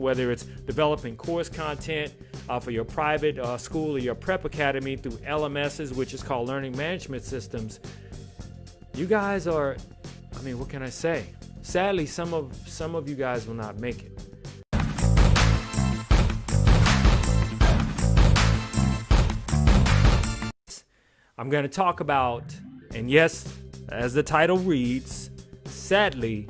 whether it's developing course content for your private school or your prep academy through LMSs, which is called learning management systems. You guys are, I mean, what can I say? Sadly, some of you guys will not make it. I'm going to talk about, and yes, as the title reads, sadly,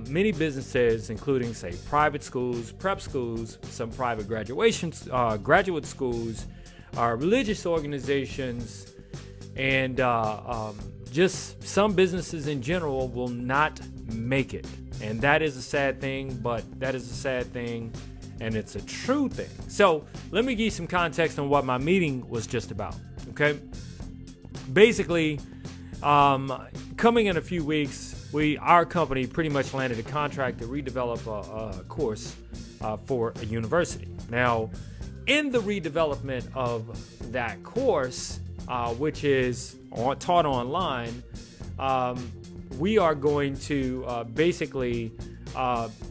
many businesses, including, say, private schools, prep schools, some private graduate schools, religious organizations, and just some businesses in general will not make it. And that is a sad thing, but that is a sad thing, and it's a true thing. So let me give you some context on what my meeting was just about, okay? Basically, coming in a few weeks, our company pretty much landed a contract to redevelop a course for a university. Now, in the redevelopment of that course, which is taught online, we are going to basically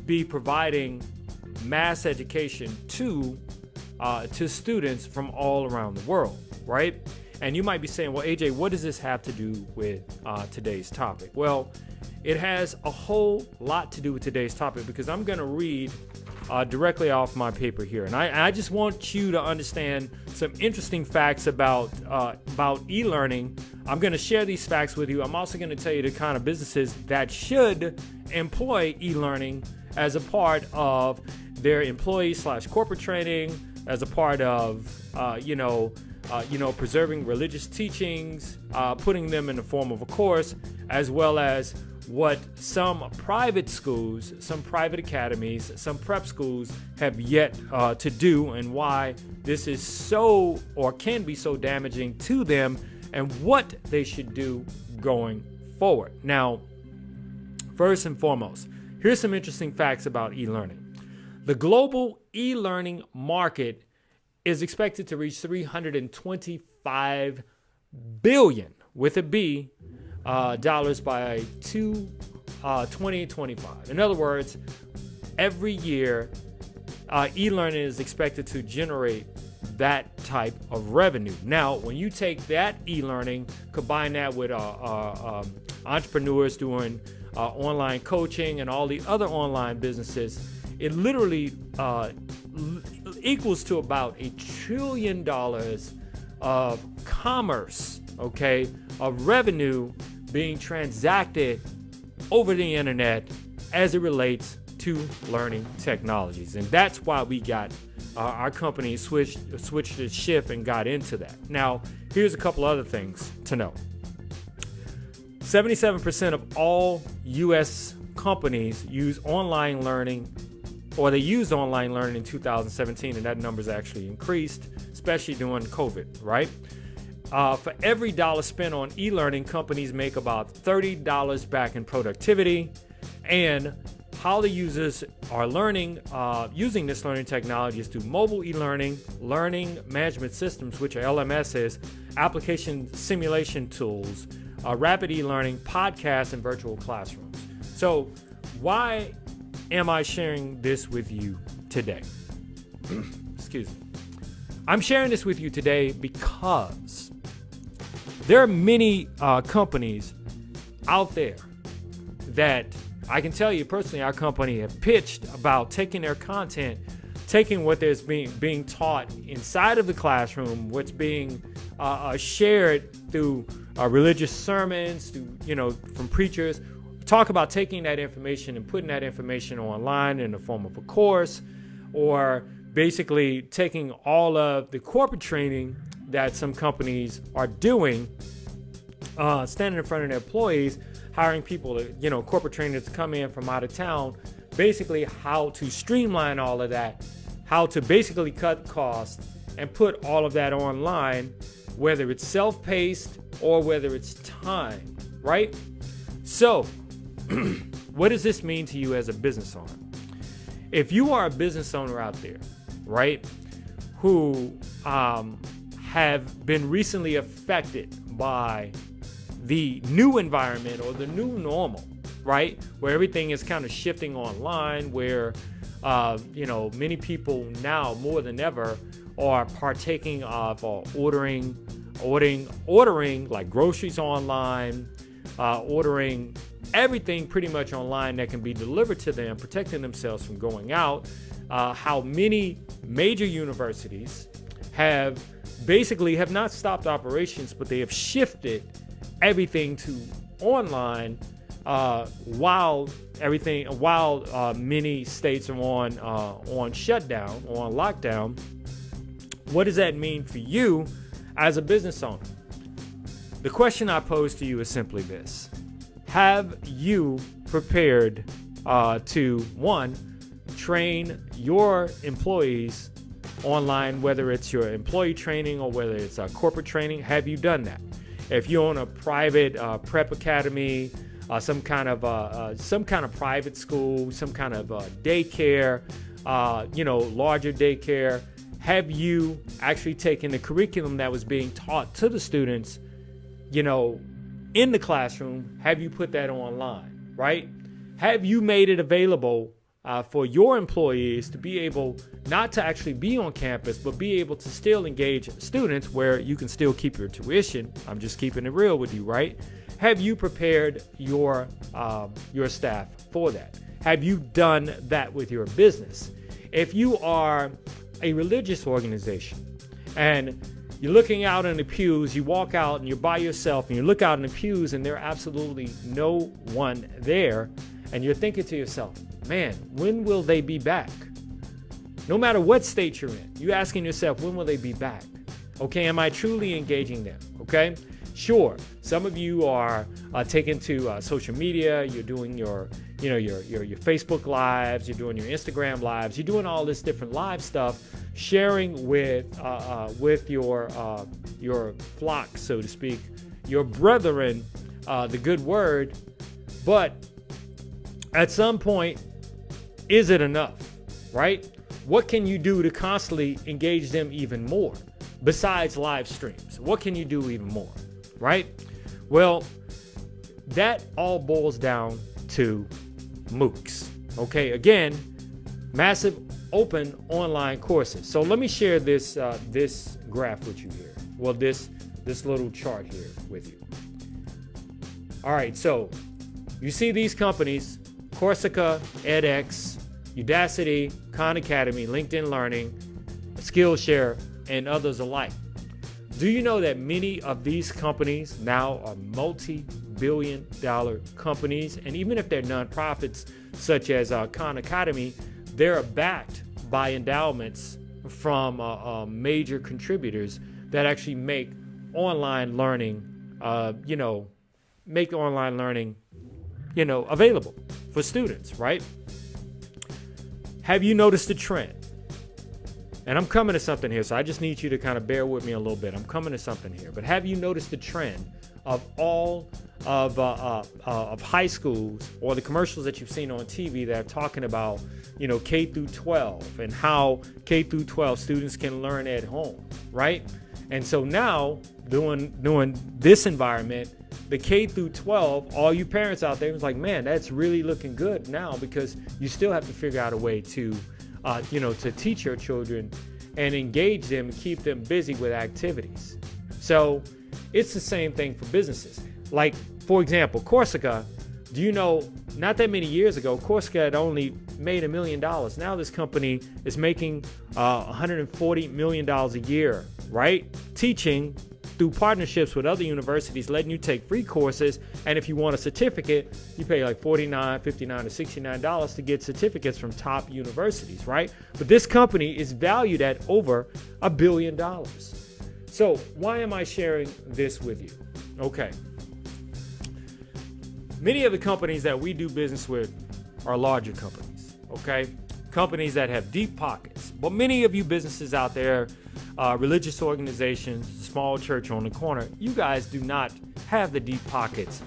be providing mass education to students from all around the world, right? And you might be saying, well, AJ, what does this have to do with today's topic? Well, it has a whole lot to do with today's topic, because I'm going to read directly off my paper here. And I just want you to understand some interesting facts about e-learning. I'm going to share these facts with you. I'm also going to tell you the kind of businesses that should employ e-learning as a part of their employee/corporate training, as a part of, preserving religious teachings, putting them in the form of a course, as well as what some private schools, some private academies, some prep schools have yet to do, and why this is so, or can be so, damaging to them, and what they should do going forward. Now, first and foremost, here's some interesting facts about e-learning. The global e-learning market is expected to reach $325 billion with a B dollars by 2025. In other words, every year, e-learning is expected to generate that type of revenue. Now, when you take that e-learning, combine that with entrepreneurs doing online coaching and all the other online businesses, it literally equals to about $1 trillion of commerce, okay, of revenue being transacted over the internet as it relates to learning technologies. And that's why we got our company switched its shift and got into that. Now, here's a couple other things to know. 77% of all U.S. companies use online learning, or they used online learning in 2017, and that number's actually increased, especially during COVID, right? For every dollar spent on e-learning, companies make about $30 back in productivity. And how the users are learning, using this learning technology is through mobile e-learning, learning management systems, which are LMSs, application simulation tools, rapid e-learning, podcasts, and virtual classrooms. So why am I sharing this with you today? Excuse me. I'm sharing this with you today because there are many companies out there that I can tell you personally, our company have pitched about taking their content, taking what is being taught inside of the classroom, what's being shared through religious sermons, from preachers, talk about taking that information and putting that information online in the form of a course, or basically taking all of the corporate training that some companies are doing, standing in front of their employees, hiring people to, corporate trainers to come in from out of town, basically how to streamline all of that, how to basically cut costs and put all of that online, whether it's self-paced or whether it's time, right? So, what does this mean to you as a business owner? If you are a business owner out there, right, who have been recently affected by the new environment or the new normal, right, where everything is kind of shifting online, where Many people now more than ever are partaking of ordering like groceries online, ordering everything pretty much online that can be delivered to them, protecting themselves from going out. How many major universities have not stopped operations, but they have shifted everything to online, while many states are on shutdown or on lockdown. What does that mean for you as a business owner? The question I pose to you is simply this: have you prepared to, one, train your employees online, whether it's your employee training or whether it's corporate training? Have you done that? If you own a private prep academy, some kind of private school, some kind of daycare, larger daycare, have you actually taken the curriculum that was being taught to the students, in the classroom? Have you put that online, right? Have you made it available for your employees to be able not to actually be on campus, but be able to still engage students where you can still keep your tuition? I'm just keeping it real with you, right? Have you prepared your staff for that? Have you done that with your business? If you are a religious organization and you're looking out in the pews, you walk out and you're by yourself and you look out in the pews and there are absolutely no one there, and you're thinking to yourself, man, when will they be back? No matter what state you're in, you're asking yourself, when will they be back? Okay, am I truly engaging them? Okay, sure. Some of you are taking to social media. You're doing your Facebook lives. You're doing your Instagram lives. You're doing all this different live stuff, sharing with your flock, so to speak, your brethren, the good word. But at some point, is it enough, right? What can you do to constantly engage them even more besides live streams? What can you do even more, right? Well, that all boils down to MOOCs. Okay, again, massive open online courses. So let me share this graph with you here. Well, this little chart here with you. All right, so you see these companies: Coursera, edX, Udacity, Khan Academy, LinkedIn Learning, Skillshare, and others alike. Do you know that many of these companies now are multi-billion-dollar companies? And even if they're nonprofits such as Khan Academy, they're backed by endowments from major contributors that actually make online learning, available for students, right? Have you noticed a trend? And I'm coming to something here, so I just need you to kind of bear with me a little bit. I'm coming to something here. But have you noticed the trend of all of high schools, or the commercials that you've seen on TV that are talking about, K through 12 and how K through 12 students can learn at home, right? And so now, doing this environment, the K through 12, all you parents out there was like, man, that's really looking good now, because you still have to figure out a way to teach your children and engage them and keep them busy with activities. So it's the same thing for businesses. Like, for example, Coursera. Do you know, not that many years ago, Coursera had only made $1 million. Now this company is making $140 million a year, right? Teaching through partnerships with other universities, letting you take free courses. And if you want a certificate, you pay like $49, $59, or $69 to get certificates from top universities, right? But this company is valued at over $1 billion. So why am I sharing this with you? Okay. Many of the companies that we do business with are larger companies, okay? Companies that have deep pockets. But many of you businesses out there, religious organizations, small church on the corner, you guys do not have the deep pockets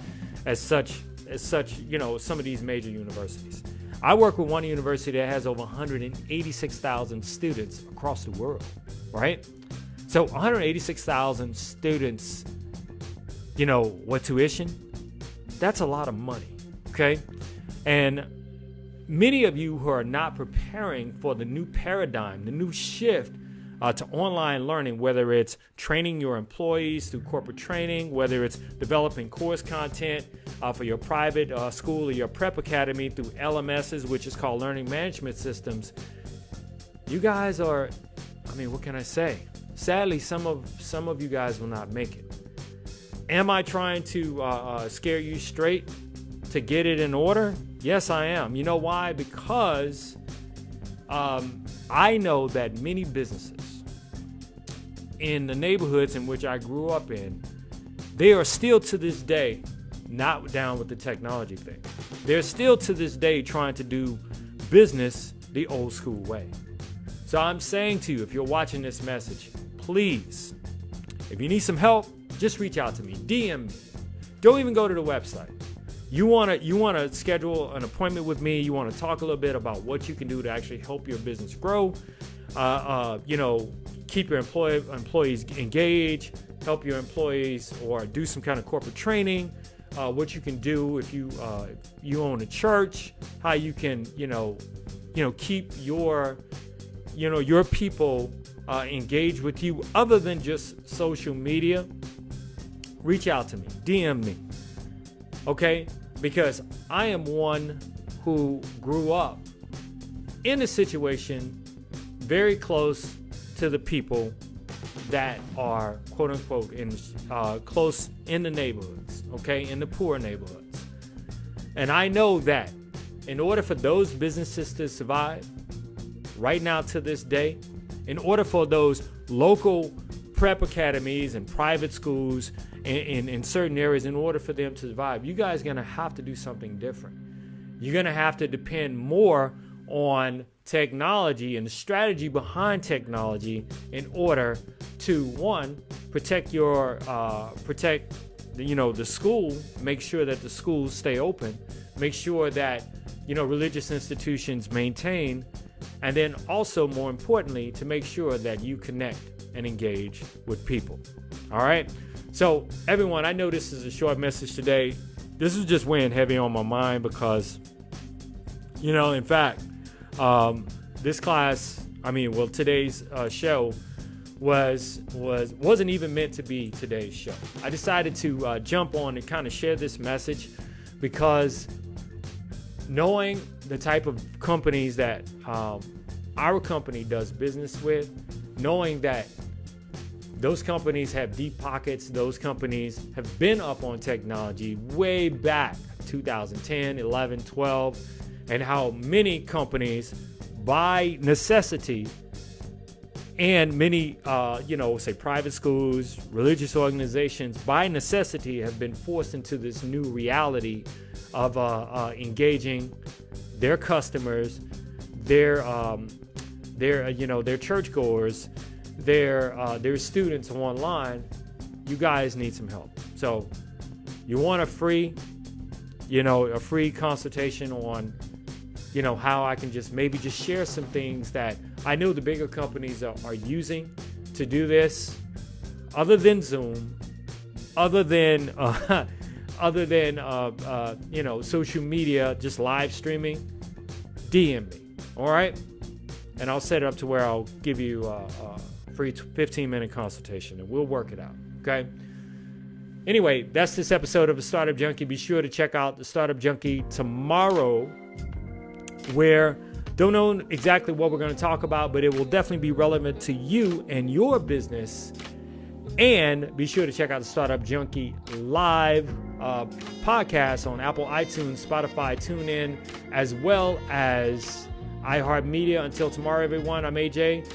as such, some of these major universities. I work with one university that has over 186,000 students across the world, right? So 186,000 students, what tuition? That's a lot of money, okay? And many of you who are not preparing for the new paradigm, the new shift to online learning, whether it's training your employees through corporate training, whether it's developing course content for your private school or your prep academy through LMSs, which is called learning management systems. You guys are, what can I say? Sadly, some of you guys will not make it. Am I trying to scare you straight to get it in order? Yes, I am. You know why? Because I know that many businesses in the neighborhoods in which I grew up in, they are still to this day not down with the technology thing. They're still to this day trying to do business the old school way. So I'm saying to you, if you're watching this message, please, if you need some help, just reach out to me, DM me. Don't even go to the website. You want to schedule an appointment with me. You want to talk a little bit about what you can do to actually help your business grow. Keep your employees engaged, help your employees, or do some kind of corporate training. What you can do if you own a church, how you can keep your people engaged with you other than just social media. Reach out to me, DM me, okay? Because I am one who grew up in a situation very close to the people that are quote unquote close in the neighborhoods, okay, in the poor neighborhoods. And I know that in order for those businesses to survive right now to this day, in order for those local prep academies and private schools in certain areas, in order for them to survive, you guys are going to have to do something different. You're going to have to depend more on technology and the strategy behind technology in order to, one, protect the school, make sure that the schools stay open, make sure that religious institutions maintain, and then also, more importantly, to make sure that you connect and engage with people. All right. So everyone, I know this is a short message today. This is just weighing heavy on my mind because, in fact, this class, today's show wasn't even meant to be today's show. I decided to jump on and kind of share this message because knowing the type of companies that our company does business with, knowing that those companies have deep pockets, those companies have been up on technology way back 2010, 11, 12, and how many companies by necessity and many, say private schools, religious organizations by necessity have been forced into this new reality of engaging their customers, their churchgoers, their students online. You guys need some help. So you want a free consultation on, how I can just share some things that I know the bigger companies are using to do this, other than Zoom, other than social media, just live streaming. DM me, all right? And I'll set it up to where I'll give you a free 15-minute consultation, and we'll work it out, okay? Anyway, that's this episode of the Startup Junkie. Be sure to check out the Startup Junkie tomorrow, where don't know exactly what we're going to talk about, but it will definitely be relevant to you and your business. And be sure to check out the Startup Junkie live podcast on Apple, iTunes, Spotify, TuneIn, as well as iHeart Media. Until tomorrow, everyone, I'm AJ.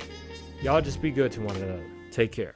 Y'all just be good to one another. Take care.